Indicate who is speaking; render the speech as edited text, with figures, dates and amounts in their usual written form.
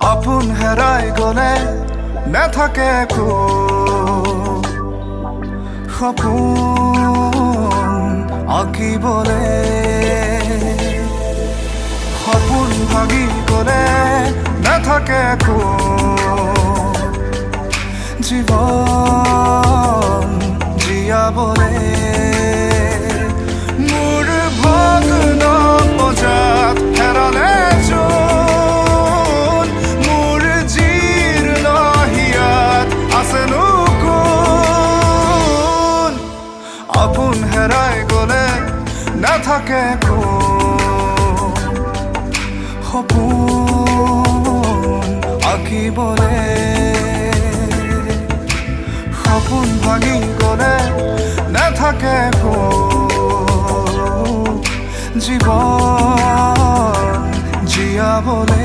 Speaker 1: আপোন হেৰাই গলে নাথাকে কো সপোন আঁকিবলে সপোন ভাগি গলে নাথাকে কো জীৱন জীয়াবলে মোৰ ভগ্ন পজাত হেৰালে যোন মোৰ জীৰ্ণ হিয়াত আছেনো কোন আপোন হেৰাই গলে নাথাকে কোন সপোন আঁকিবলে সপোন ভাঙি গলে নাথাকে কো জীৱন জীয়াবলে